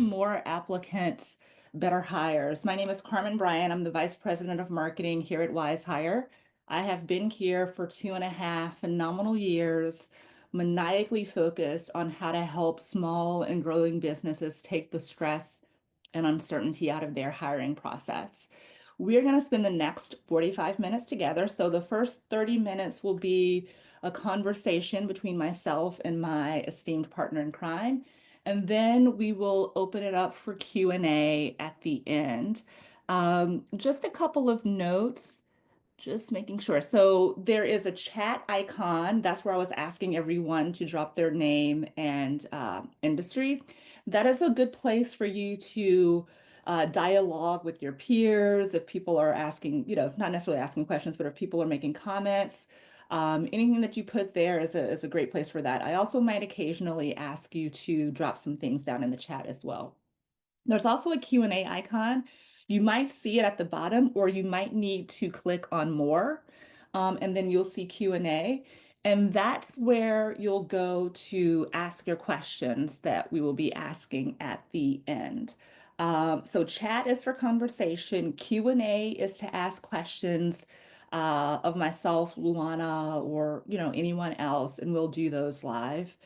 more applicants, better hires. My name is Carmen Bryant. I'm the Vice President of Marketing here at Wizehire. I have been here for 2.5 phenomenal years, maniacally focused on how to help small and growing businesses take the stress and uncertainty out of their hiring process. We're going to spend the next 45 minutes together. So the first 30 minutes will be a conversation between myself and my esteemed partner in crime. And then we will open it up for Q&A at the end. Just a couple of notes, just making sure. So there is a chat icon. That's where I was asking everyone to drop their name and industry. That is a good place for you to dialogue with your peers. If people are asking, not necessarily asking questions, but if people are making comments, anything that you put there is a great place for that. I also might occasionally ask you to drop some things down in the chat as well. There's also a Q&A icon. You might see it at the bottom, or you might need to click on more, and then you'll see Q&A. And that's where you'll go to ask your questions that we will be asking at the end. So chat is for conversation. Q&A is to ask questions of myself, Luana, or anyone else, and we'll do those live.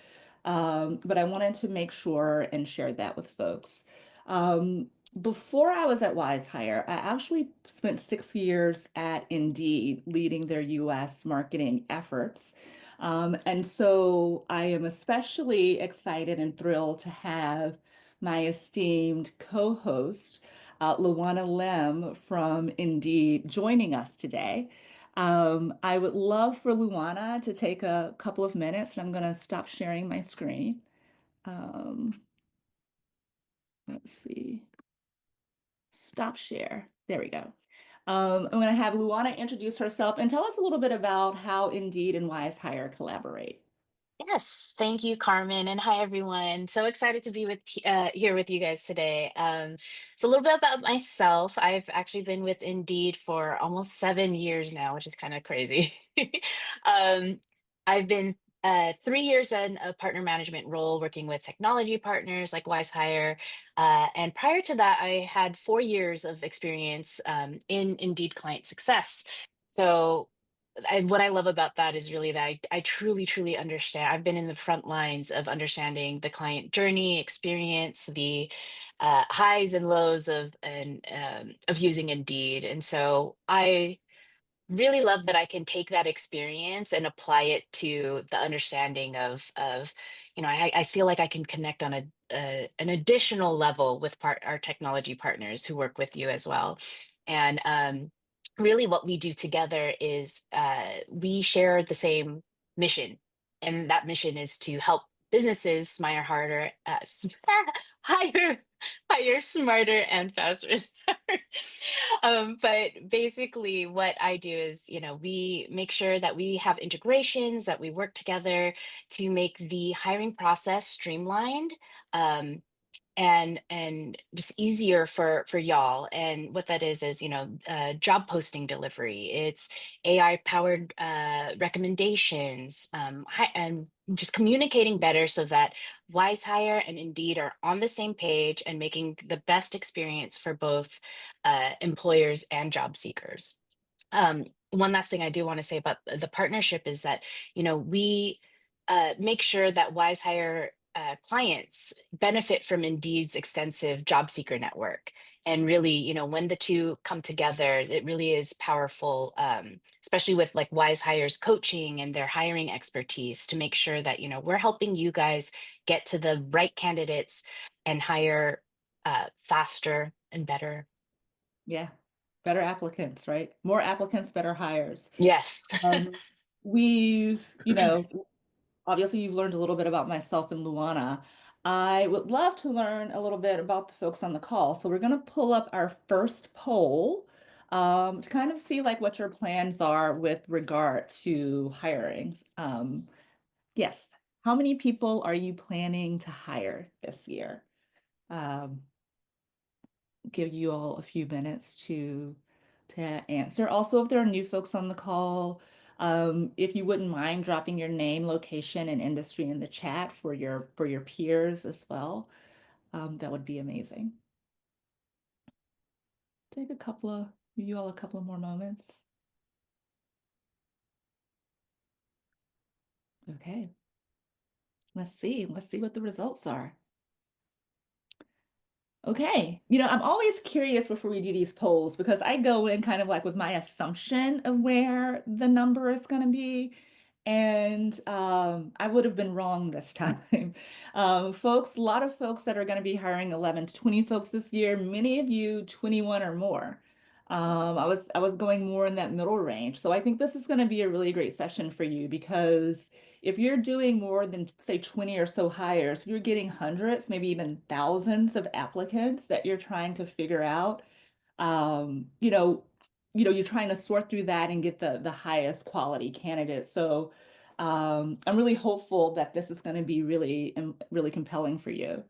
But I wanted to make sure and share that with folks. Um, Before I was at Wizehire, I actually spent 6 years at Indeed leading their US marketing efforts. And so I am especially excited and thrilled to have my esteemed co-host, Luana Lim from Indeed, joining us today. I would love for Luana to take a couple of minutes, and I'm going to stop sharing my screen. Um, let's see. Stop share. There we go. I'm going to have Luana introduce herself and tell us a little bit about how Indeed and Wizehire collaborate. Yes, thank you, Carmen, and hi everyone. So excited to be here with you guys today. So a little bit about myself. I've actually been with Indeed for almost 7 years now, which is kind of crazy. um, I've been 3 years in a partner management role, working with technology partners like Wizehire, and prior to that, I had 4 years of experience in Indeed client success. So what I love about that is really that I truly, truly understand. I've been in the front lines of understanding the client journey, experience, the highs and lows of using Indeed, and so I really love that I can take that experience and apply it to the understanding of I feel like I can connect on an additional level with our technology partners who work with you as well. And really what we do together is we share the same mission, and that mission is to help businesses smile harder, hire, hire smarter and faster. But basically, what I do is, we make sure that we have integrations, that we work together to make the hiring process streamlined. And just easier for y'all. And what that is job posting delivery. It's AI powered recommendations, and just communicating better so that Wizehire and Indeed are on the same page and making the best experience for both employers and job seekers. One last thing I do want to say about the partnership is that, we make sure that Wizehire clients benefit from Indeed's extensive job seeker network. And really, when the two come together, it really is powerful, especially with like Wizehire's coaching and their hiring expertise to make sure that, we're helping you guys get to the right candidates and hire faster and better. Yeah, better applicants, right? More applicants, better hires. Yes. Um, we've, obviously you've learned a little bit about myself and Luana. I would love to learn a little bit about the folks on the call. So we're going to pull up our first poll to kind of see like what your plans are with regard to hirings. Yes, how many people are you planning to hire this year? Um, Give you all a few minutes to answer. Also, if there are new folks on the call, if you wouldn't mind dropping your name, location, and industry in the chat for your peers as well. that would be amazing. Take you all a couple of more moments. Okay, let's see what the results are. Okay. I'm always curious before we do these polls because I go in kind of like with my assumption of where the number is going to be. And I would have been wrong this time. A lot of folks that are going to be hiring 11 to 20 folks this year, many of you 21 or more. I was going more in that middle range. So I think this is going to be a really great session for you because if you're doing more than say 20 or so hires, you're getting hundreds, maybe even thousands of applicants that you're trying to figure out. Um, you know, you're trying to sort through that and get the highest quality candidates. So I'm really hopeful that this is going to be really compelling for you.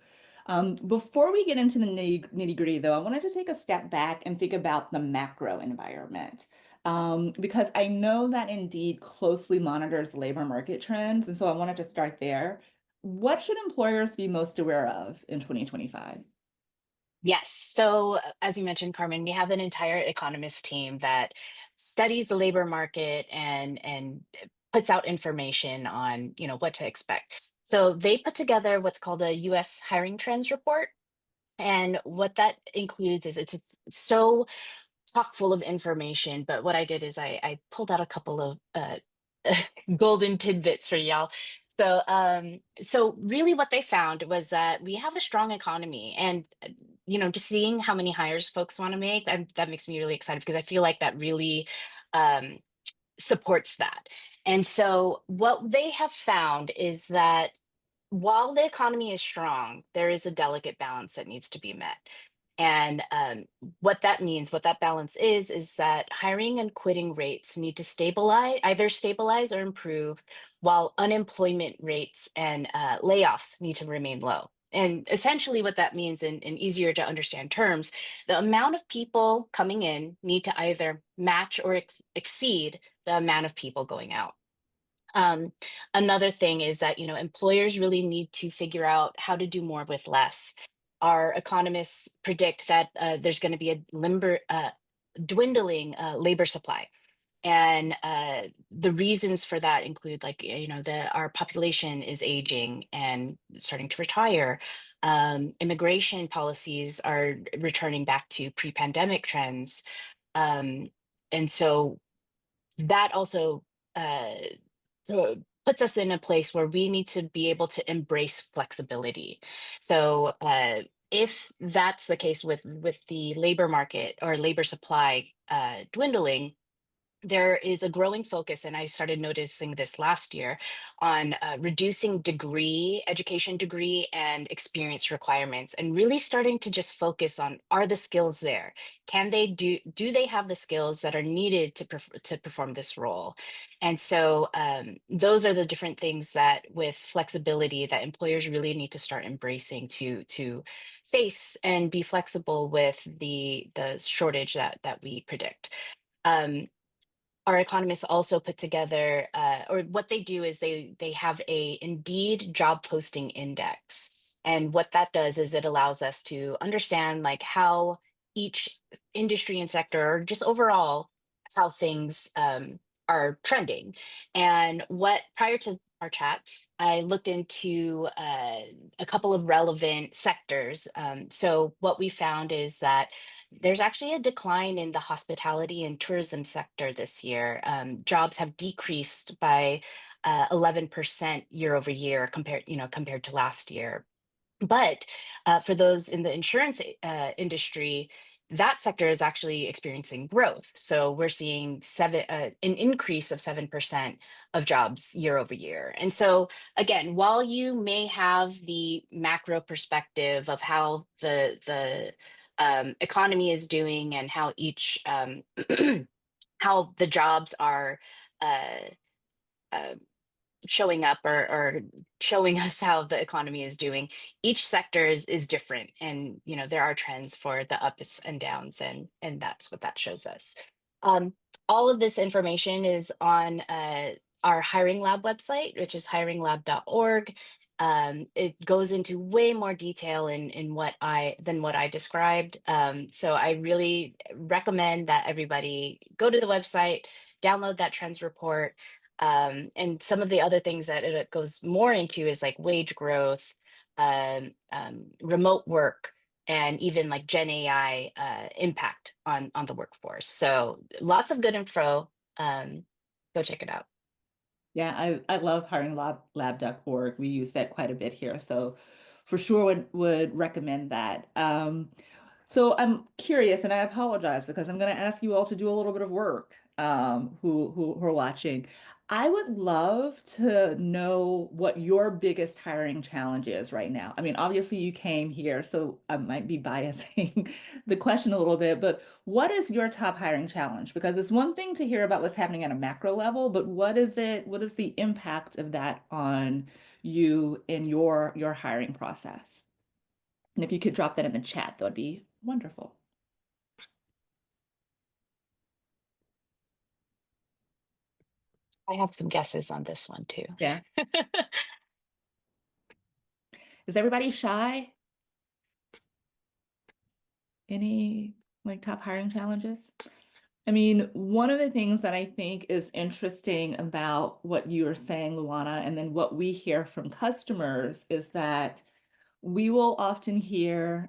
Before we get into the nitty-gritty, though, I wanted to take a step back and think about the macro environment. Because I know that Indeed closely monitors labor market trends, and so I wanted to start there. What should employers be most aware of in 2025? Yes. So, as you mentioned, Carmen, we have an entire economist team that studies the labor market and puts out information on, what to expect. So they put together what's called a U.S. hiring trends report. And what that includes is it's so chock full of information. But what I did is I pulled out a couple of golden tidbits for y'all. So really what they found was that we have a strong economy, and just seeing how many hires folks want to make, that makes me really excited because I feel like that really um, supports that. And so what they have found is that while the economy is strong, there is a delicate balance that needs to be met. And what that means, what that balance is that hiring and quitting rates need to either stabilize or improve, while unemployment rates and layoffs need to remain low. And essentially, what that means in easier to understand terms, the amount of people coming in need to either match or exceed the amount of people going out. Um, Another thing is that, employers really need to figure out how to do more with less. Our economists predict that there's going to be a dwindling labor supply. And the reasons for that include, like, our population is aging and starting to retire. Immigration policies are returning back to pre-pandemic trends. Um, and so that also uh, puts us in a place where we need to be able to embrace flexibility. So if that's the case with the labor market or labor supply dwindling, there is a growing focus, and I started noticing this last year, on reducing education degree and experience requirements, and really starting to just focus on, are the skills there? Do they have the skills that are needed to perform this role? And so those are the different things that, with flexibility, that employers really need to start embracing to face and be flexible with the shortage that we predict. Um, our economists also put together, or what they do is they have a Indeed job posting index, and what that does is it allows us to understand, like, how each industry and sector, or just overall, how things are trending. And what prior to our chat, I looked into a couple of relevant sectors. So what we found is that there's actually a decline in the hospitality and tourism sector this year. Jobs have decreased by 11% year over year, compared to last year. But for those in the insurance industry, that sector is actually experiencing growth. So we're seeing an increase of 7% of jobs year over year. And so again, while you may have the macro perspective of how the economy is doing, and how each how the jobs are uh, uh, showing up, or showing us how the economy is doing, each sector is different, and there are trends for the ups and downs, and that's what that shows us. um, all of this information is on our hiring lab website, which is hiringlab.org. It goes into way more detail in what I than what I described. So I really recommend that everybody go to the website, download that trends report. And some of the other things that it goes more into is like wage growth, remote work, and even like Gen AI impact on the workforce. So lots of good info. Go check it out. Yeah, I love hiring lab.org. We use that quite a bit here. So for sure would recommend that. So I'm curious, and I apologize because I'm going to ask you all to do a little bit of work, who are watching. I would love to know what your biggest hiring challenge is right now. I mean, obviously you came here, so I might be biasing the question a little bit, but what is your top hiring challenge? Because it's one thing to hear about what's happening at a macro level, but what is it? What is the impact of that on you in your hiring process? And if you could drop that in the chat, that would be wonderful. I have some guesses on this one too. Yeah. Is everybody shy? Any like top hiring challenges? I mean, one of the things that I think is interesting about what you are saying, Luana, and then what we hear from customers is that we will often hear,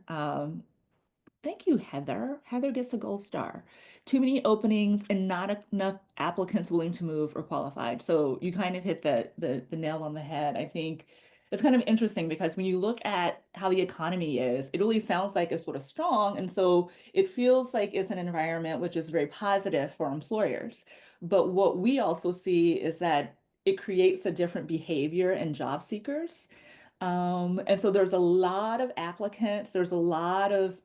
thank you, Heather. Heather gets a gold star. Too many openings and not enough applicants willing to move or qualified. So you kind of hit the nail on the head. I think it's kind of interesting because when you look at how the economy is, it really sounds like it's sort of strong. And so it feels like it's an environment which is very positive for employers. But what we also see is that it creates a different behavior in job seekers. And so there's a lot of applicants, there's a lot of,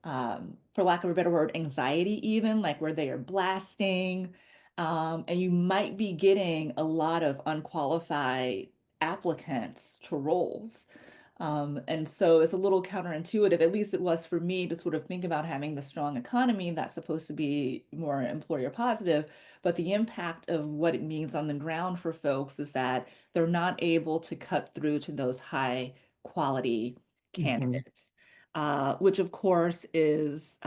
for lack of a better word, anxiety, even like where they are blasting. And you might be getting a lot of unqualified applicants to roles. And so it's a little counterintuitive, at least it was for me to sort of think about having the strong economy that's supposed to be more employer positive. But the impact of what it means on the ground for folks is that they're not able to cut through to those high quality Mhm. candidates, which of course is,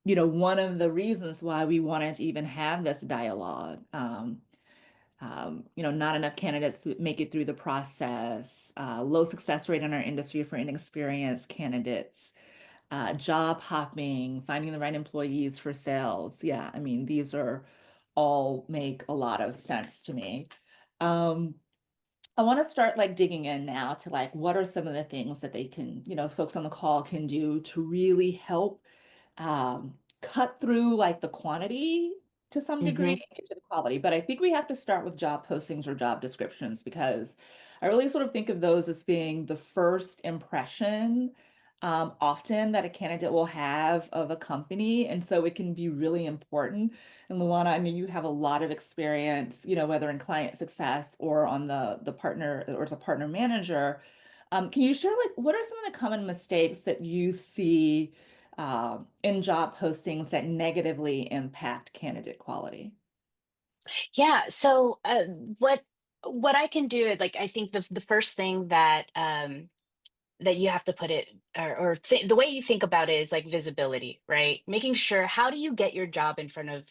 you know, one of the reasons why we wanted to even have this dialogue. You know, not enough candidates to make it through the process, low success rate in our industry for inexperienced candidates, job hopping, finding the right employees for sales. Yeah, I mean, these are all make a lot of sense to me. Um, I want to start like digging in now to like what are some of the things that they can, you know, folks on the call can do to really help cut through like the quantity to some degree Mhm. and get to the quality. But I think we have to start with job postings or job descriptions because I really sort of think of those as being the first impression often that a candidate will have of a company. And so it can be really important. And Luana, I mean, you have a lot of experience, you know, whether in client success or on the partner or as a partner manager. Can you share like what are some of the common mistakes that you see in job postings that negatively impact candidate quality? Yeah. So what I can do, like I think the first thing that that you have to put it the way you think about it is like visibility, right? Making sure how do you get your job in front of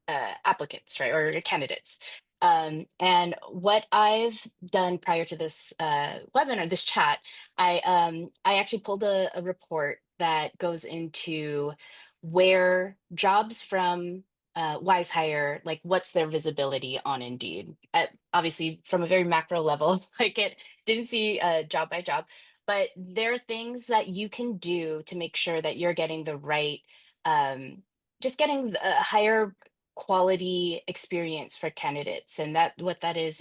applicants, right, or candidates. And what I've done prior to this webinar, this chat, I actually pulled a report that goes into where jobs from Wizehire, like what's their visibility on Indeed. Obviously, from a very macro level, like it didn't see job by job, but there are things that you can do to make sure that you're getting the right just getting a higher quality experience for candidates, and that what that is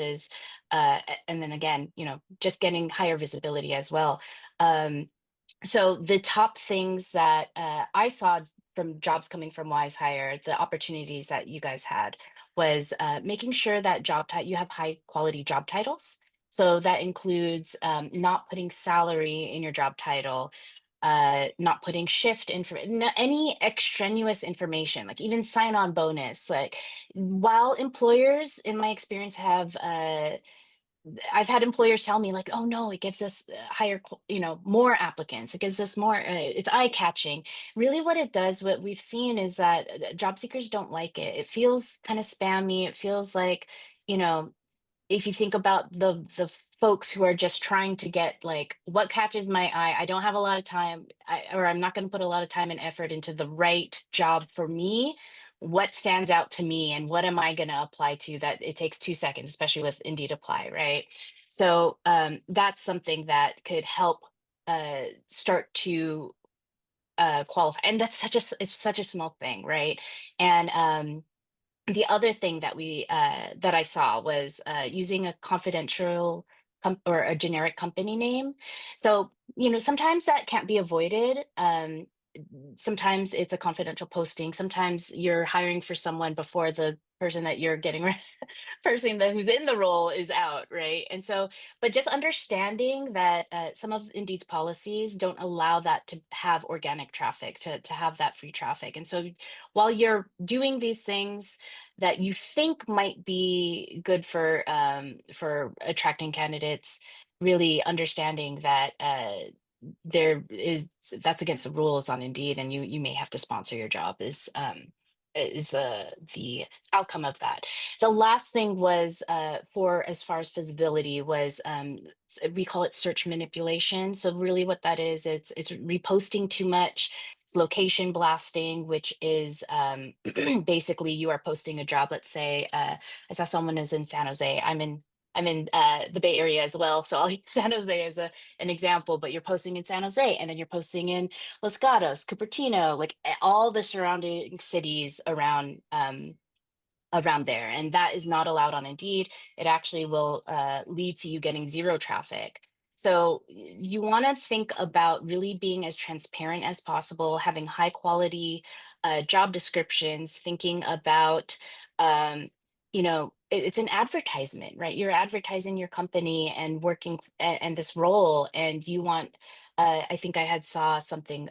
and then again, you know, just getting higher visibility as well. So the top things that I saw from jobs coming from Wizehire, the opportunities that you guys had was making sure that you have high quality job titles. So that includes not putting salary in your job title, not putting shift information, any extraneous information, like even sign-on bonus. Like while employers, in my experience, have I've had employers tell me like, "Oh no, it gives us more applicants. It gives us more. It's eye catching." Really, what it does, what we've seen, is that job seekers don't like it. It feels kind of spammy. It feels like, you know, if you think about the folks who are just trying to get like what catches my eye. I don't have a lot of time, or I'm not going to put a lot of time and effort into the right job for me. What stands out to me, and what am I going to apply to that it takes 2 seconds, especially with Indeed Apply, right? So that's something that could help start to qualify, and that's it's such a small thing, right? And the other thing that I saw was using a confidential or a generic company name. So, sometimes that can't be avoided. Sometimes it's a confidential posting. Sometimes you're hiring for someone before the person that you're getting person that who's in the role is out, right? And so, but just understanding that some of Indeed's policies don't allow that to have organic traffic, to have that free traffic. And so, while you're doing these things that you think might be good for attracting candidates, really understanding that there is that's against the rules on Indeed, and you may have to sponsor your job is the outcome of that. The last thing was for as far as visibility was we call it search manipulation. So really what that is, it's reposting too much. It's location blasting, which is basically you are posting a job. Let's say I saw someone who's in San Jose. I'm in the Bay Area as well, so I'll use San Jose as an example. But you're posting in San Jose, and then you're posting in Los Gatos, Cupertino, like all the surrounding cities around there, and that is not allowed on Indeed. It actually will lead to you getting zero traffic. So you want to think about really being as transparent as possible, having high quality job descriptions, thinking about, it's an advertisement, right? You're advertising your company and working and this role, and you want. I think I had saw something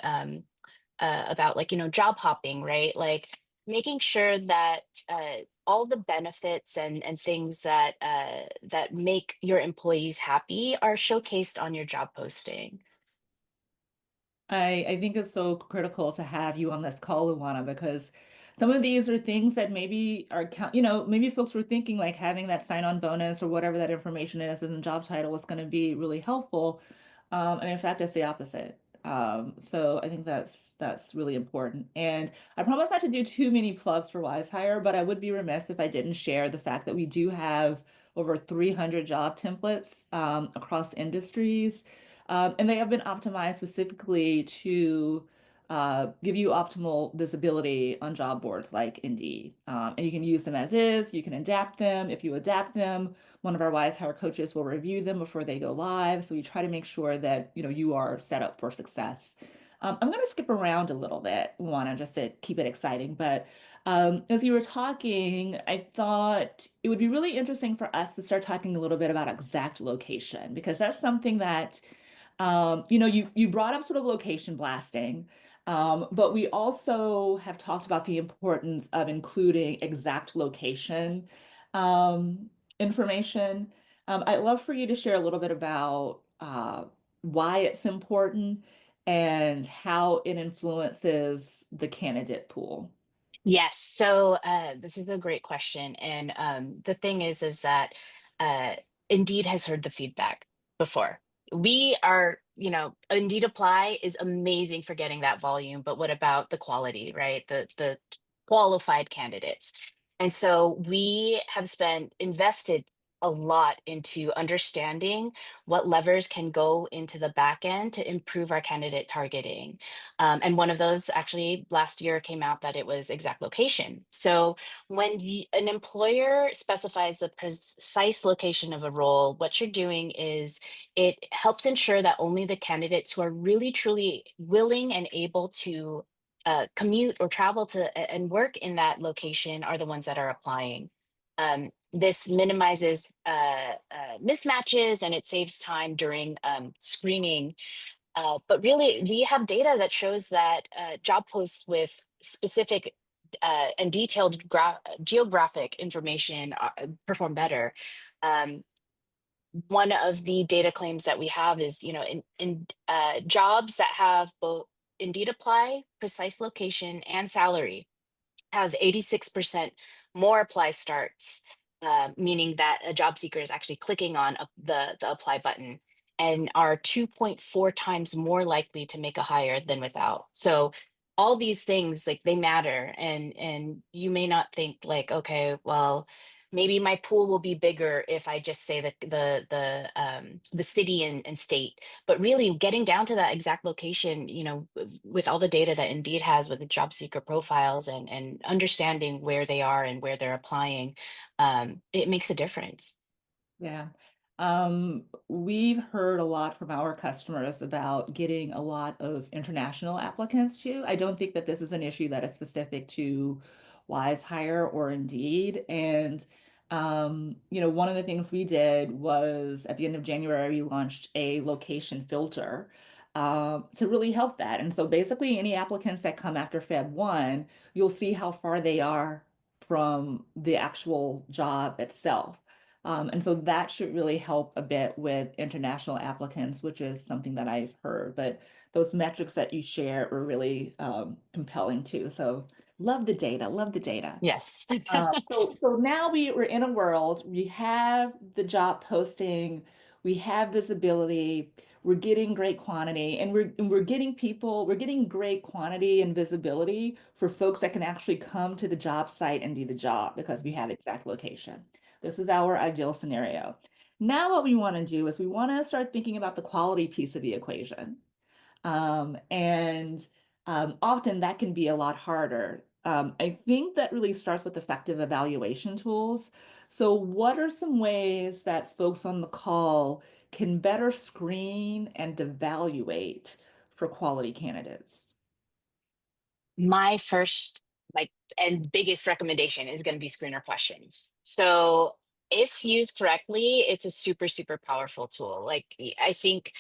about like job hopping, right? Like making sure that all the benefits and things that make your employees happy are showcased on your job posting. I think it's so critical to have you on this call, Luana, because some of these are things that maybe maybe folks were thinking like having that sign-on bonus or whatever that information is in the job title is going to be really helpful. And in fact, it's the opposite. So I think that's really important. And I promise not to do too many plugs for Wizehire, but I would be remiss if I didn't share the fact that we do have over 300 job templates across industries. And they have been optimized specifically to give you optimal visibility on job boards like Indeed. And you can use them as is, you can adapt them. If you adapt them, one of our Wise coaches will review them before they go live. So we try to make sure that you are set up for success. I'm going to skip around a little bit, Juana, just to keep it exciting. But as you were talking, I thought it would be really interesting for us to start talking a little bit about exact location, because that's something that you brought up sort of location blasting, but we also have talked about the importance of including exact location um, information. I'd love for you to share a little bit about why it's important and how it influences the candidate pool. Yes. So this is a great question, and the thing is that uh, Indeed has heard the feedback before. We are, Indeed Apply is amazing for getting that volume, but what about the quality, right? The qualified candidates. And so we have invested a lot into understanding what levers can go into the back end to improve our candidate targeting. And one of those actually last year came out that it was exact location. So when an employer specifies the precise location of a role, what you're doing is it helps ensure that only the candidates who are really truly willing and able to commute or travel to and work in that location are the ones that are applying. This minimizes mismatches, and it saves time during screening. But really, we have data that shows that job posts with specific and detailed geographic information perform better. Um, One of the data claims that we have is, in jobs that have both Indeed apply, precise location, and salary have 86% more apply starts, meaning that a job seeker is actually clicking on the apply button and are 2.4 times more likely to make a hire than without. So all these things like they matter, and you may not think like, okay, well, maybe my pool will be bigger if I just say the city and state, but really getting down to that exact location, with all the data that Indeed has with the job seeker profiles and understanding where they are and where they're applying, it makes a difference. Yeah. We've heard a lot from our customers about getting a lot of international applicants too. I don't think that this is an issue that is specific to Wizehire or Indeed. And one of the things we did was at the end of January, we launched a location filter to really help that. And so basically, any applicants that come after Feb 1, you'll see how far they are from the actual job itself. And so that should really help a bit with international applicants, which is something that I've heard. But those metrics that you share were really compelling too. So love the data, love the data. Yes. So now we're in a world, we have the job posting, we have visibility, we're getting great quantity, and we're getting people, we're getting great quantity and visibility for folks that can actually come to the job site and do the job because we have exact location. This is our ideal scenario. Now what we want to do is we want to start thinking about the quality piece of the equation. And often that can be a lot harder. I think that really starts with effective evaluation tools. So, what are some ways that folks on the call can better screen and evaluate for quality candidates? My first like and biggest recommendation is going to be screener questions. So if used correctly, it's a super, super powerful tool. I think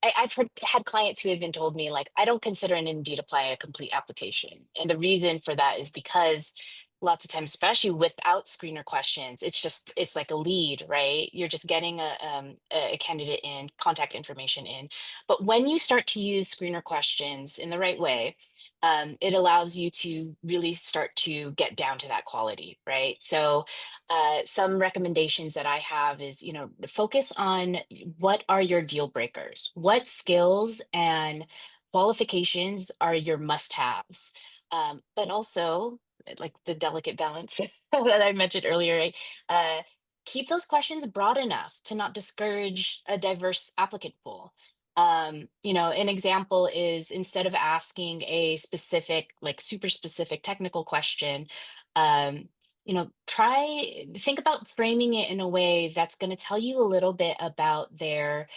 I've had clients who have even told me, like, I don't consider an Indeed apply a complete application. And the reason for that is because lots of times, especially without screener questions, it's like a lead, right? You're just getting a candidate in, contact information in. But when you start to use screener questions in the right way, it allows you to really start to get down to that quality, right? So, some recommendations that I have is, focus on what are your deal breakers, what skills and qualifications are your must-haves, but also like the delicate balance that I mentioned earlier, right? Uh, Keep those questions broad enough to not discourage a diverse applicant pool. An example is instead of asking a specific, like super specific technical question, um, try think about framing it in a way that's going to tell you a little bit about their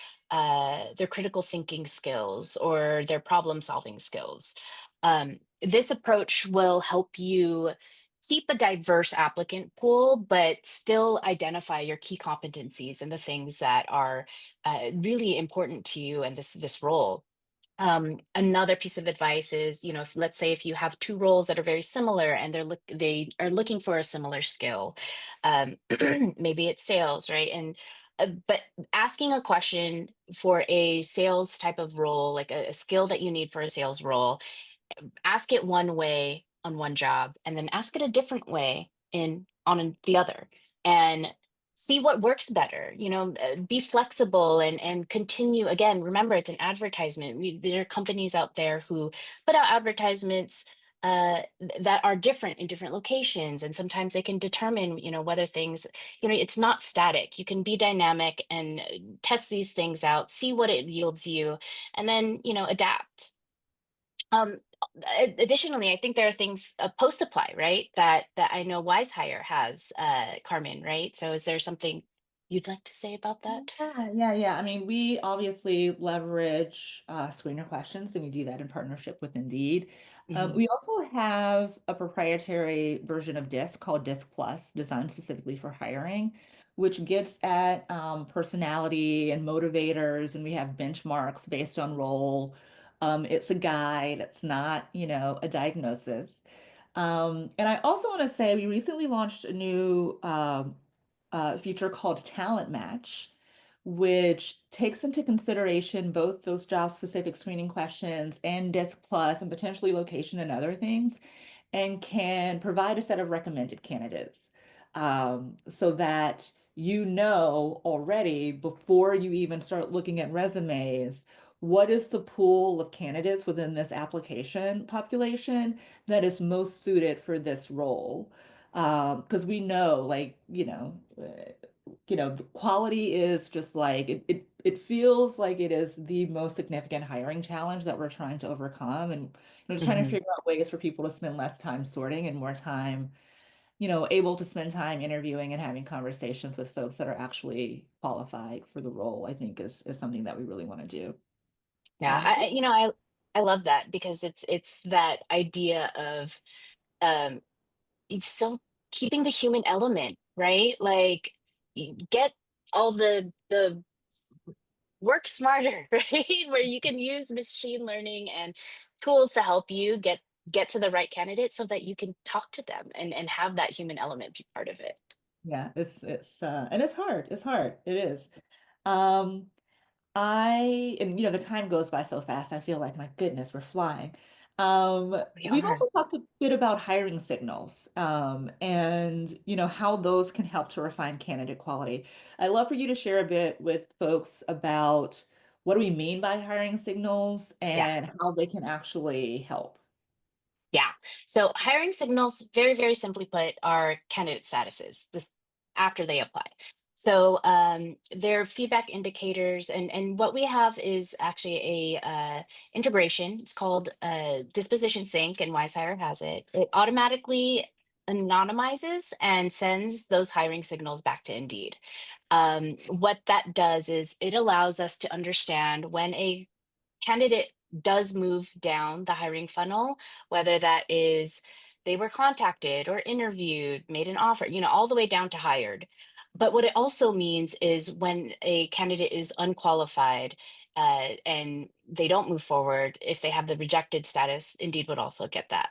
critical thinking skills or their problem solving skills. This approach will help you keep a diverse applicant pool, but still identify your key competencies and the things that are really important to you and this role. Another piece of advice is, if, let's say if you have two roles that are very similar and they are looking for a similar skill, um, maybe it's sales, right? And but asking a question for a sales type of role, like a skill that you need for a sales role, ask it one way on one job and then ask it a different way the other, and see what works better. Be flexible and continue. Again, remember, it's an advertisement. There are companies out there who put out advertisements that are different in different locations, and sometimes they can determine, whether things, it's not static. You can be dynamic and test these things out, see what it yields you, and then adapt. Additionally, I think there are things post apply, right? That I know Wizehire has, Carmen, right? So is there something you'd like to say about that? Yeah. I mean, we obviously leverage screener questions, and we do that in partnership with Indeed. Mhm. We also have a proprietary version of DISC called DISC Plus, designed specifically for hiring, which gets at personality and motivators, and we have benchmarks based on role. It's a guide, it's not, a diagnosis. And I also want to say we recently launched a new feature called Talent Match, which takes into consideration both those job-specific screening questions and Disc Plus and potentially location and other things, and can provide a set of recommended candidates so that you know already before you even start looking at resumes, what is the pool of candidates within this application population that is most suited for this role? Because we know, like, the quality is just like it feels like it is the most significant hiring challenge that we're trying to overcome, and just trying to Mhm. figure out ways for people to spend less time sorting and more time, able to spend time interviewing and having conversations with folks that are actually qualified for the role, I think is something that we really want to do. Yeah, So I love that because it's that idea of um it's still keeping the human element, right? Like get all the work smarter, right? Where you can use machine learning and tools to help you get to the right candidate so that you can talk to them and have that human element be part of it. yeah, it's and it's hard. It's hard. It is. Um, and the time goes by so fast. I feel like, my goodness, we're flying. We We've are. also talked a bit about hiring signals, and how those can help to refine candidate quality. I'd love for you to share a bit with folks about what do we mean by hiring signals Yeah. and how they can actually help. Yeah. So hiring signals, very, very simply put, are candidate statuses just after they apply. So they're feedback indicators, and what we have is actually a integration. It's called disposition sync, and Wizehire has it. It automatically anonymizes and sends those hiring signals back to Indeed. What that does is it allows us to understand when a candidate does move down the hiring funnel, whether that is they were contacted or interviewed, made an offer, all the way down to hired. But what it also means is when a candidate is unqualified and they don't move forward, if they have the rejected status, Indeed would also get that.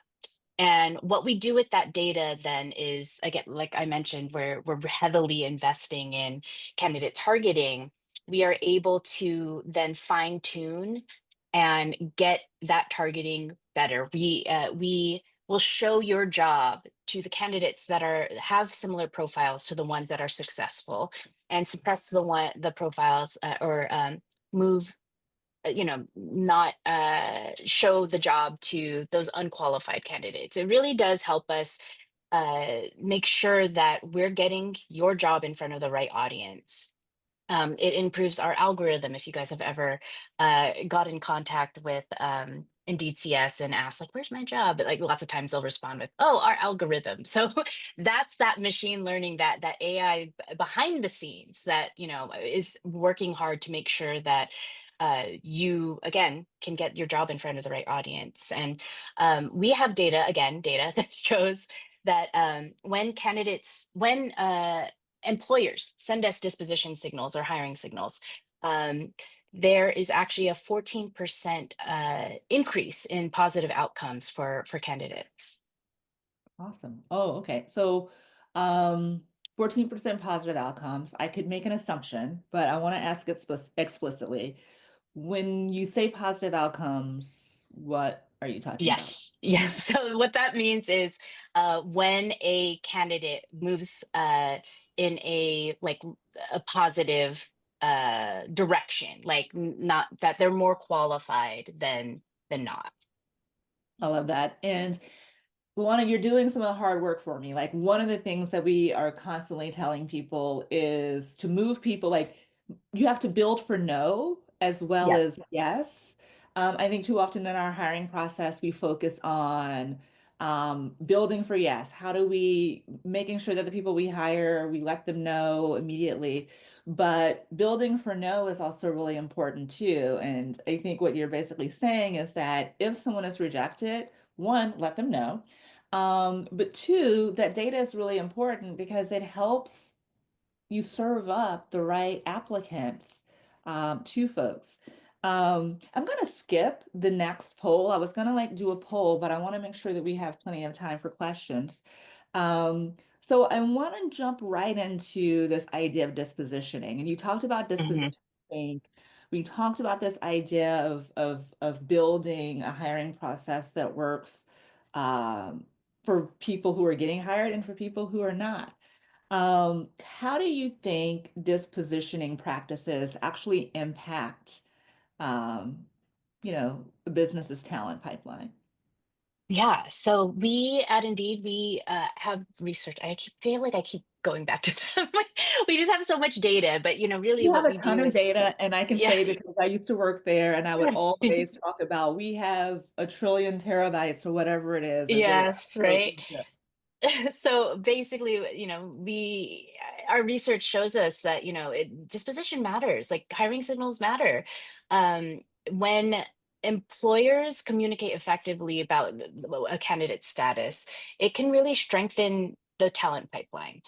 And what we do with that data then is, again, like I mentioned, we're heavily investing in candidate targeting. We are able to then fine tune and get that targeting better. We will show your job to the candidates that are have similar profiles to the ones that are successful, and suppress the profiles or move not show the job to those unqualified candidates. It really does help us make sure that we're getting your job in front of the right audience. It improves our algorithm. If you guys have ever got in contact with Indeed CS and asked, like, where's my job? But like lots of times they'll respond with, oh, our algorithm. So that's that machine learning, that AI behind the scenes that, is working hard to make sure that you, again, can get your job in front of the right audience. And we have data that shows that when employers send us disposition signals or hiring signals, um, there is actually a 14% increase in positive outcomes for candidates. Awesome. Oh, okay. So, um, 14% positive outcomes. I could make an assumption, but I want to ask it explicitly. When you say positive outcomes, what are you talking about? Yes, yes. So what that means is when a candidate moves in a positive direction, like not that they're more qualified than not. I love that. And Luana, you're doing some of the hard work for me. Like, one of the things that we are constantly telling people is to move people, like, you have to build for no as well Yeah. as yes. I think too often in our hiring process, we focus on building for yes. How do we making sure that the people we hire, we let them know immediately. But building for no is also really important too. And I think what you're basically saying is that if someone is rejected, one, let them know. But two, that data is really important because it helps, you serve up the right applicants to folks. I'm gonna skip the next poll. I was gonna like do a poll, but I want to make sure that we have plenty of time for questions. So I want to jump right into this idea of dispositioning. And you talked about Hmm. dispositioning. We talked about this idea of building a hiring process that works for people who are getting hired and for people who are not. How do you think dispositioning practices actually impact, um, the business's talent pipeline? Yeah. So we at Indeed, we have research. Feel like I keep going back to them. We just have so much data, but really You have what a we ton do of is, data, and I can say yes. because I used to work there, and I would always talk about we have a trillion terabytes or whatever it is of data. Yes, So, right. So basically, we our research shows us that, disposition matters, like hiring signals matter. Um, when employers communicate effectively about a candidate's status, it can really strengthen the talent pipeline.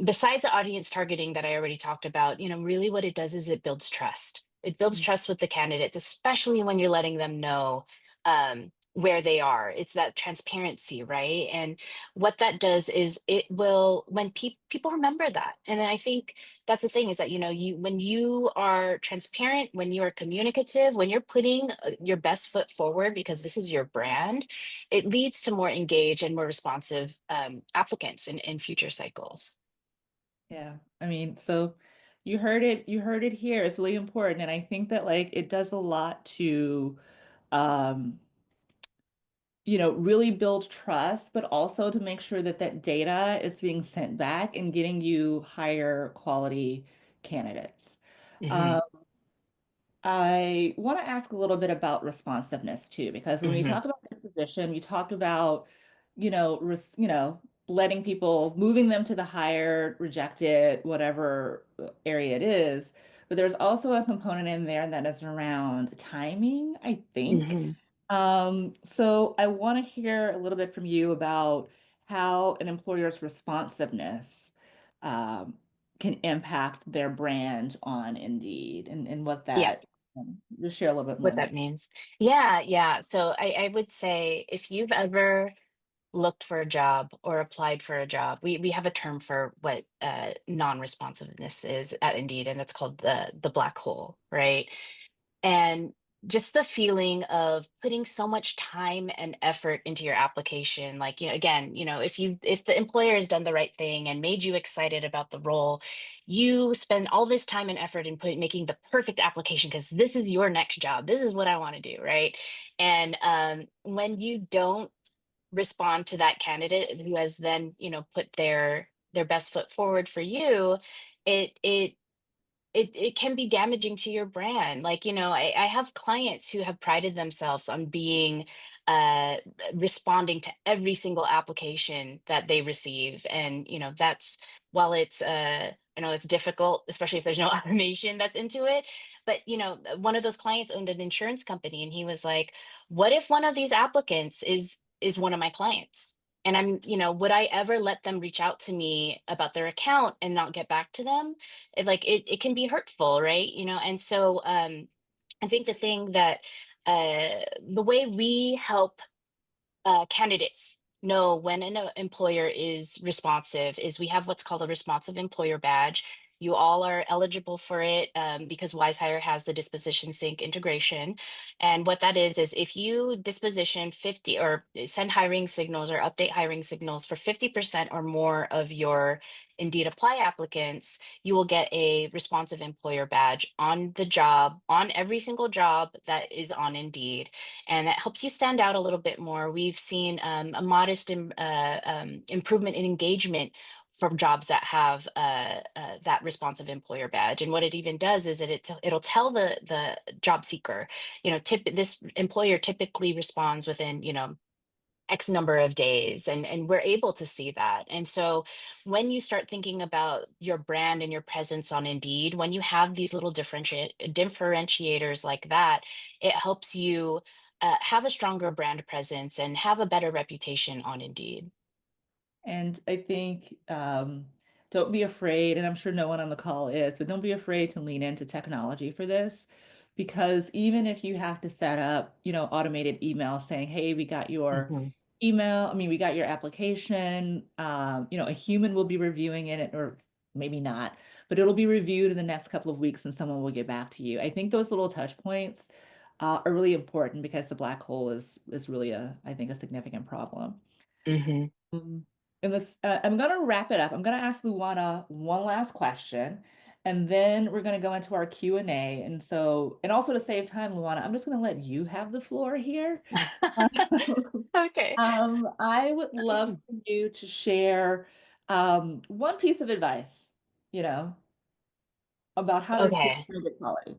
Besides the audience targeting that I already talked about, really what it does is it builds trust. It builds trust with the candidates, especially when you're letting them know where they are. It's that transparency, right? And what that does is it will, when people remember that. And then I think that's the thing is that, you when you are transparent, when you are communicative, when you're putting your best foot forward because this is your brand, it leads to more engaged and more responsive applicants in future cycles. Yeah. I mean, so you heard it here. It's really important. And I think that like it does a lot to um, really build trust, but also to make sure that that data is being sent back and getting you higher quality candidates. Hmm. Um, I want to ask a little bit about responsiveness too, because when we Hmm. talk about this position, we talk about, letting people, moving them to the higher, rejected, whatever area it is. But there's also a component in there that is around timing, I think. Hmm. So I want to hear a little bit from you about how an employer's responsiveness um, can impact their brand on Indeed and what Yeah. that, just share a little bit more What on that. that means. Yeah, yeah. So I would say if you've ever looked for a job or applied for a job, we have a term for what non-responsiveness is at Indeed, and it's called the black hole, right? And just the feeling of putting so much time and effort into your application, like, again, if the employer has done the right thing and made you excited about the role, you spend all this time and effort in making the perfect application because this is your next job. This is what I want to do, right? And when you don't respond to that candidate who has then, put their best foot forward for you, it can be damaging to your brand. Like, I have clients who have prided themselves on being uh responding to every single application that they receive. And, that's while it's I know it's difficult, especially if there's no automation that's into it. But, one of those clients owned an insurance company and he was like, what if one of these applicants is one of my clients? And would I ever let them reach out to me about their account and not get back to them? It can be hurtful, right? And so I think the way we help candidates know when an employer is responsive is we have what's called a responsive employer badge. You all are eligible for it because Wizehire has the disposition sync integration. And what that is if you disposition 50 or send hiring signals or update hiring signals for 50% or more of your Indeed apply applicants, you will get a responsive employer badge on the job, on every single job that is on Indeed, and that helps you stand out a little bit more. We've seen a modest improvement in engagement for jobs that have that responsive employer badge. And what it even does is that it'll tell the job seeker, this employer typically responds within, X number of days, and we're able to see that. And so when you start thinking about your brand and your presence on Indeed, when you have these little differentiators like that, it helps you have a stronger brand presence and have a better reputation on Indeed. And I think don't be afraid, and I'm sure no one on the call is, but don't be afraid to lean into technology for this. Because even if you have to set up, automated emails saying, hey, we got your Mhm. we got your application, a human will be reviewing it, or maybe not, but it'll be reviewed in the next couple of weeks and someone will get back to you. I think those little touch points are really important because the black hole is really I think, a significant problem. Mhm. Um, I'm going to wrap it up. I'm going to ask Luana one last question, and then we're going to go into our Q&A. And also to save time, Luana, I'm just going to let you have the floor here. Okay. I would love for you to share one piece of advice, you know, about how to improve Okay. candidate quality.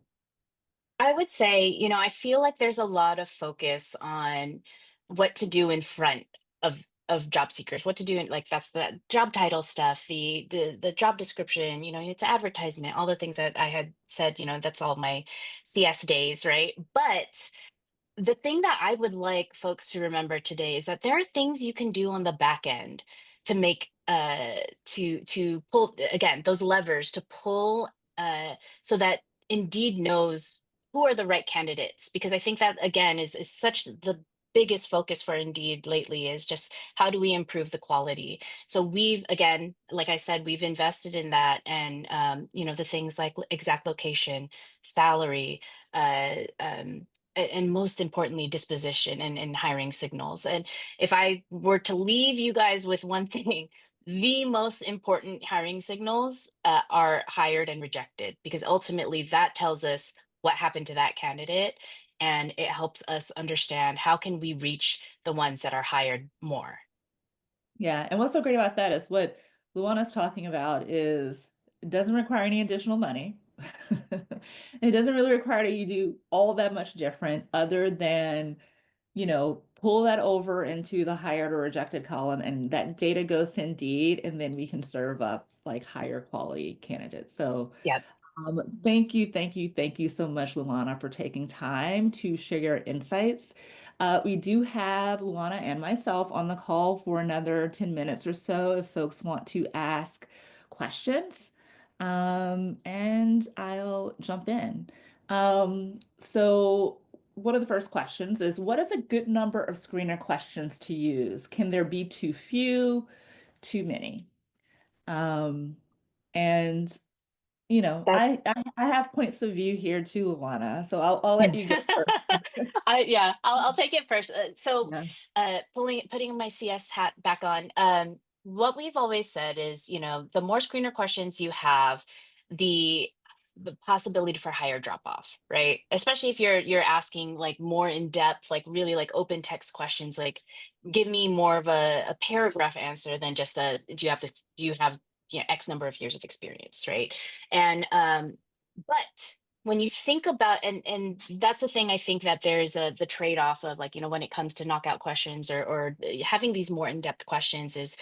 I would say, I feel like there's a lot of focus on what to do in front of job seekers, what to do in, like, that's the job title stuff, the job description, it's advertisement, all the things that I had said, that's all my CS days, right? But the thing that I would like folks to remember today is that there are things you can do on the back end to make to pull again those levers to pull so that Indeed knows who are the right candidates, because I think that again is such the biggest focus for Indeed lately is just how do we improve the quality. So we've, again, like I said, we've invested in that, and the things like exact location, salary, and most importantly, disposition and hiring signals. And if I were to leave you guys with one thing, the most important hiring signals are hired and rejected, because ultimately that tells us what happened to that candidate, and it helps us understand how can we reach the ones that are hired more. Yeah, and what's so great about that is what Luana's talking about is it doesn't require any additional money. It doesn't really require that you do all that much different other than, pull that over into the hired or rejected column, and that data goes to Indeed, and then we can serve up like higher quality candidates. So Yep. thank you, thank you, thank you so much, Luana, for taking time to share your insights. We do have Luana and myself on the call for another 10 minutes or so if folks want to ask questions. And I'll jump in. So one of the first questions is, what is a good number of screener questions to use? Can there be too few, too many? Um, and That I have points of view here too, Luana. So I'll let you go first. yeah, I'll take it first. So, Yeah. putting my CS hat back on. What we've always said is, the more screener questions you have, the the possibility for higher drop off, right? Especially if you're asking like more in depth, like really like open text questions, like give me more of a paragraph answer than just a do you have X number of years of experience, right? And but when you think about, and that's the thing, I think that there's the trade-off of, like, when it comes to knockout questions, or having these more in-depth questions is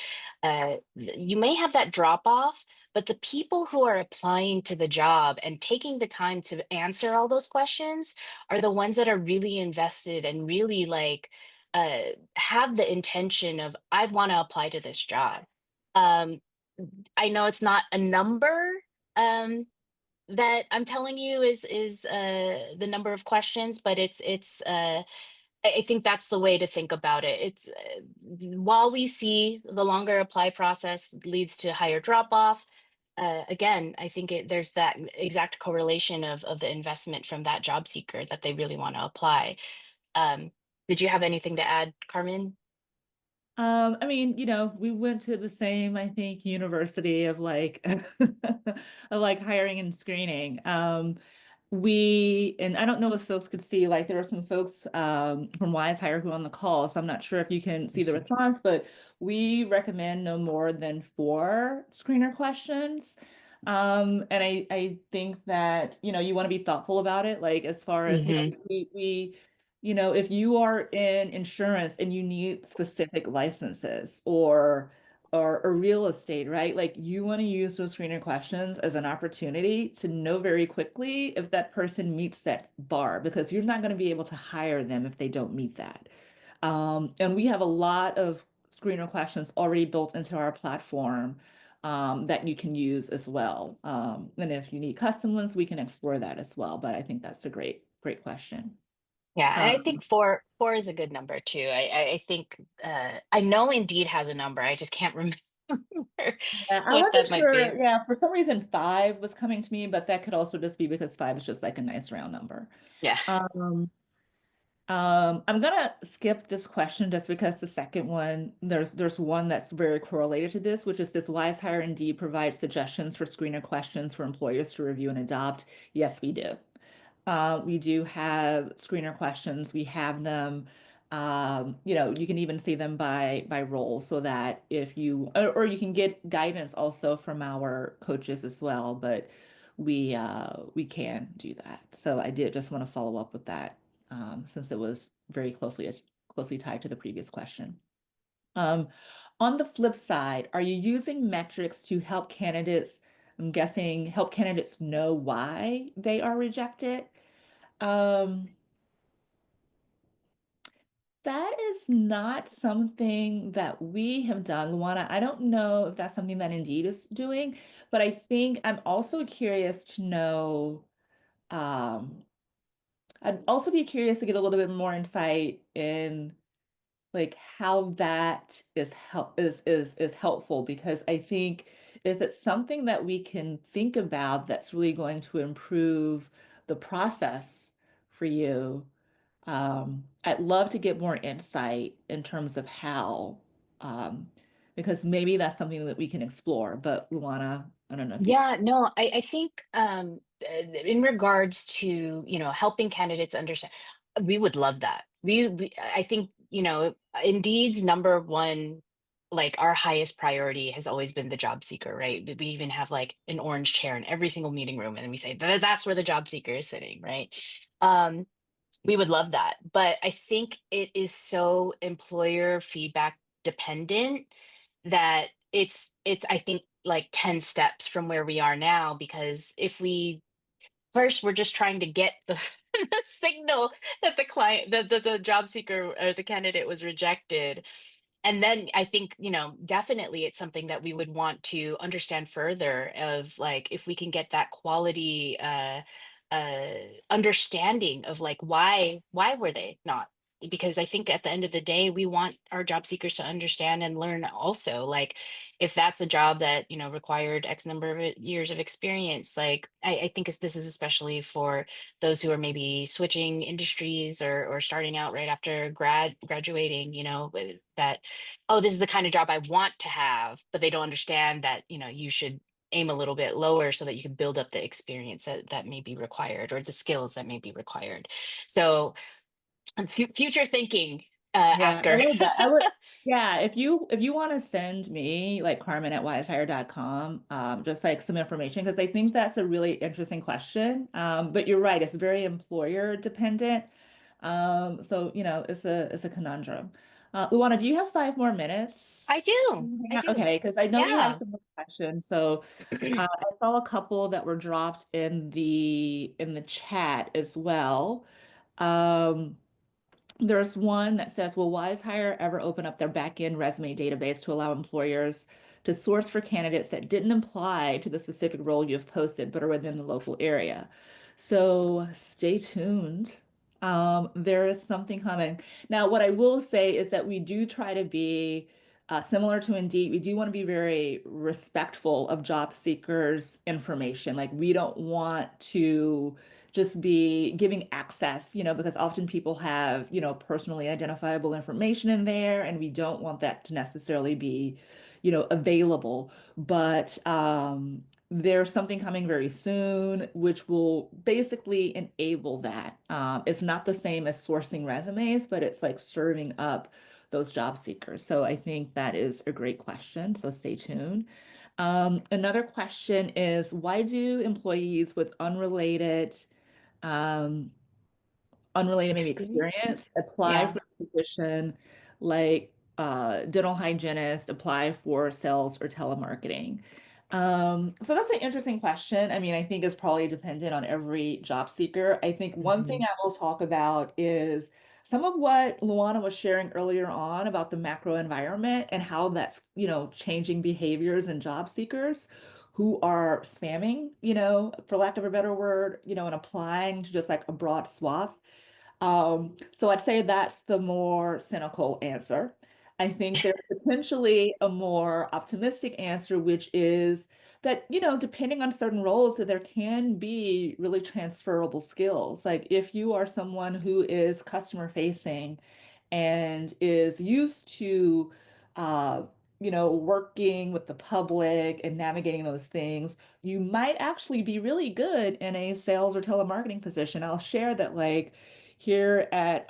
you may have that drop off, but the people who are applying to the job and taking the time to answer all those questions are the ones that are really invested and really like have the intention of, I want to apply to this job. um I know it's not a number, um that I'm telling you is the number of questions, but I think that's the way to think about it. It's while we see the longer apply process leads to higher drop off. Again, I think there's that exact correlation of the investment from that job seeker that they really want to apply. Um, did you have anything to add, Carmen? We went to the same, I think, university of like of like hiring and screening. And I don't know if folks could see, like there were some folks from Wizehire who are on the call, so I'm not sure if you can see the response, but we recommend no more than four screener questions. And I think that, you want to be thoughtful about it, like as far as, Hmm. if you are in insurance and you need specific licenses or real estate, right? Like you want to use those screener questions as an opportunity to know very quickly if that person meets that bar, because you're not going to be able to hire them if they don't meet that. And we have a lot of screener questions already built into our platform. that you can use as well. And if you need custom ones, we can explore that as well. But I think that's a great question. Yeah, and I Um, think four is a good number too. I think I know Indeed has a number. I just can't remember yeah, I what wasn't that might sure. be. Yeah, for some reason, five was coming to me, but that could also just be because five is just like a nice round number. Yeah. Um, I'm gonna skip this question just because the second one, there's one that's very correlated to this, which is this Wizehire Indeed provides suggestions for screener questions for employers to review and adopt. Yes, we do. We do have screener questions. We have them, you can even see them by role so that if you, or you can get guidance also from our coaches as well, but we can do that. So I did just want to follow up with that since it was very closely tied to the previous question. Um, on the flip side, are you using metrics to help candidates, I'm guessing, help candidates know why they are rejected? Um, that is not something that we have done, Luana. I don't know if that's something that Indeed is doing, but I think I'm also curious to know. Um, I'd also be curious to get a little bit more insight in like how that is helpful because I think if it's something that we can think about that's really going to improve the process for you. I'd love to get more insight in terms of how, um, because maybe that's something that we can explore. But Luana, I don't know if you. Yeah, no, I think in regards to, helping candidates understand, we would love that. I think, Indeed's number one, like our highest priority has always been the job seeker, right? We even have like an orange chair in every single meeting room, and we say that's where the job seeker is sitting, right? Um, we would love that. But I think it is so employer feedback dependent that it's I think like 10 steps from where we are now, because if we first we're just trying to get the the signal that the client the job seeker or the candidate was rejected, and then I think, definitely it's something that we would want to understand further of like if we can get that quality uh understanding of like why were they not, because I think at the end of the day we want our job seekers to understand and learn also, like if that's a job that required x number of years of experience, like I think this is especially for those who are maybe switching industries or starting out right after graduating, that, oh, this is the kind of job I want to have, but they don't understand that, you should aim a little bit lower so that you can build up the experience that may be required or the skills that may be required. So future thinking, Yeah, I asker. love that. I would, yeah, if you want to send me like Carmen at wisehire.com, just like some information, because I think that's a really interesting question. But you're right, it's very employer dependent. So it's a conundrum. Luana, do you have 5 more minutes? I do. I do. Okay, because I know we have Yeah. some more questions. So I saw a couple that were dropped in the chat as well. Um, there's one that says, will Wizehire ever open up their back-end resume database to allow employers to source for candidates that didn't apply to the specific role you've posted, but are within the local area? So stay tuned. There is something coming. Now, what I will say is that we do try to be similar to Indeed. We do want to be very respectful of job seekers' information. Like, we don't want to just be giving access, because often people have, personally identifiable information in there, and we don't want that to necessarily be, available. But there's something coming very soon, which will basically enable that. It's not the same as sourcing resumes, but it's like serving up those job seekers. So I think that is a great question. So stay tuned. Another question is, why do employees with um, unrelated maybe Experience. experience, apply Yeah. for a position like dental hygienist, apply for sales or telemarketing. So that's an interesting question. I mean, I think it's probably dependent on every job seeker. I think one thing Hmm. I will talk about is some of what Luana was sharing earlier on about the macro environment and how that's, changing behaviors in job seekers who are spamming, for lack of a better word, and applying to just like a broad swath. So I'd say that's the more cynical answer. I think there's potentially a more optimistic answer, which is that, depending on certain roles, that there can be really transferable skills. Like if you are someone who is customer facing and is used to, uh, working with the public and navigating those things, you might actually be really good in a sales or telemarketing position. I'll share that, like, here at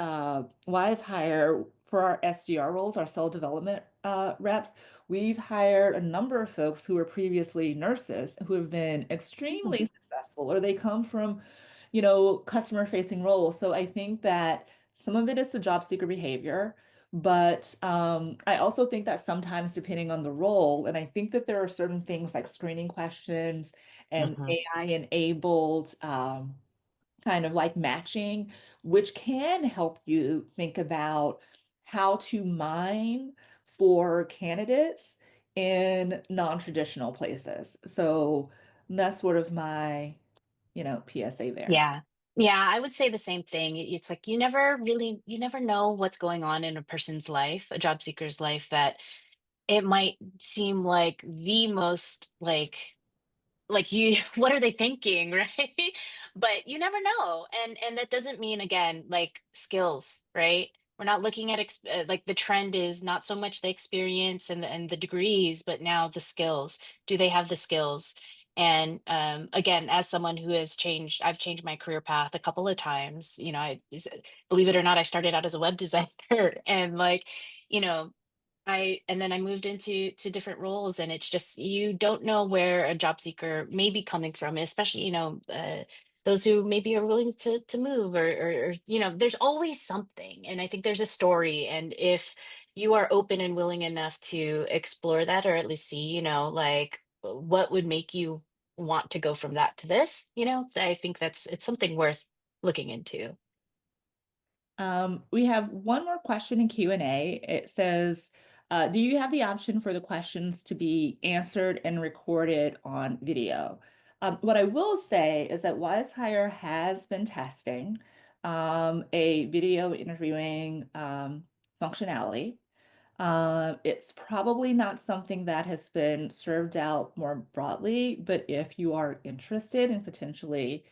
Wizehire, for our SDR roles, our cell development reps, we've hired a number of folks who were previously nurses who have been extremely successful, or they come from, customer facing roles. So I think that some of it is the job seeker behavior, but I also think that sometimes depending on the role, and I think that there are certain things like screening questions and Hmm. AI enabled kind of like matching, which can help you think about how to mine for candidates in non-traditional places. So that's sort of my, PSA there. Yeah. Yeah, I would say the same thing. It's like you never know what's going on in a person's life, a job seeker's life, that it might seem like the most like you what are they thinking, right? But you never know. And that doesn't mean, again, like skills, right? We're not looking at like the trend is not so much the experience and the degrees, but now the skills. Do they have the skills? And again, as someone who has changed, I've changed my career path a couple of times. Believe it or not, I started out as a web designer, and like, you know, and then I moved into to different roles, and it's just you don't know where a job seeker may be coming from, especially, those who maybe are willing to move, or there's always something, and I think there's a story, and if you are open and willing enough to explore that, or at least see, like what would make you want to go from that to this, I think it's something worth looking into. We have one more question in Q&A. It says, do you have the option for the questions to be answered and recorded on video? What I will say is that Wizehire has been testing a video interviewing functionality. It's probably not something that has been served out more broadly, but if you are interested in potentially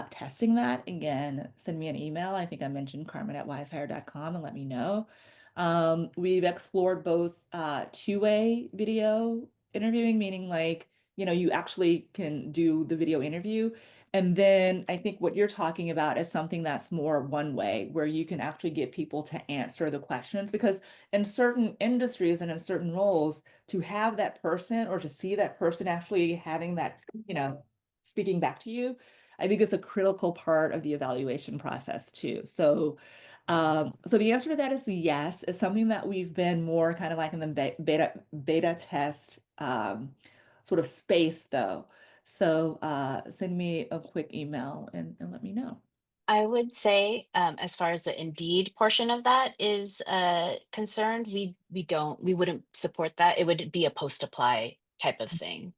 testing that, again, send me an email. I think I mentioned Carmen@wisehire.com and let me know. We've explored both two-way video interviewing, meaning like, you actually can do the video interview. And then I think what you're talking about is something that's more one way, where you can actually get people to answer the questions. Because in certain industries and in certain roles, to have that person or to see that person actually having that, speaking back to you, I think is a critical part of the evaluation process too. So the answer to that is yes. It's something that we've been more kind of like in the beta test sort of space though. So send me a quick email and let me know. I would say, as far as the Indeed portion of that is concerned, we wouldn't support that. It would be a post apply type of thing,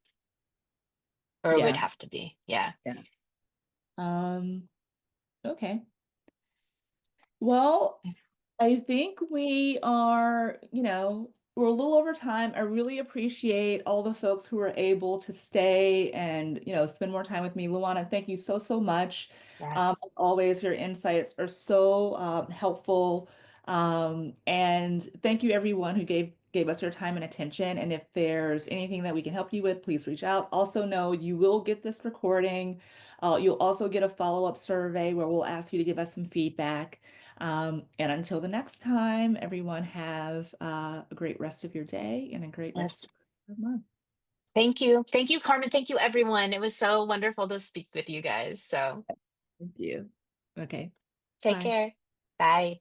or it would Yeah. have to be. Yeah. Yeah. Um, okay. Well, I think we are, we're a little over time. I really appreciate all the folks who are able to stay and, spend more time with me. Luana, thank you so, so much. Yes. As always, your insights are so helpful. And thank you everyone who gave us your time and attention. And if there's anything that we can help you with, please reach out. Also know you will get this recording. You'll also get a follow-up survey where we'll ask you to give us some feedback. And until the next time, everyone have a great rest of your day and a great Yes. rest of your month. Thank you. Thank you, Carmen. Thank you, everyone. It was so wonderful to speak with you guys. So Thank you. Okay. take Bye. care. Bye.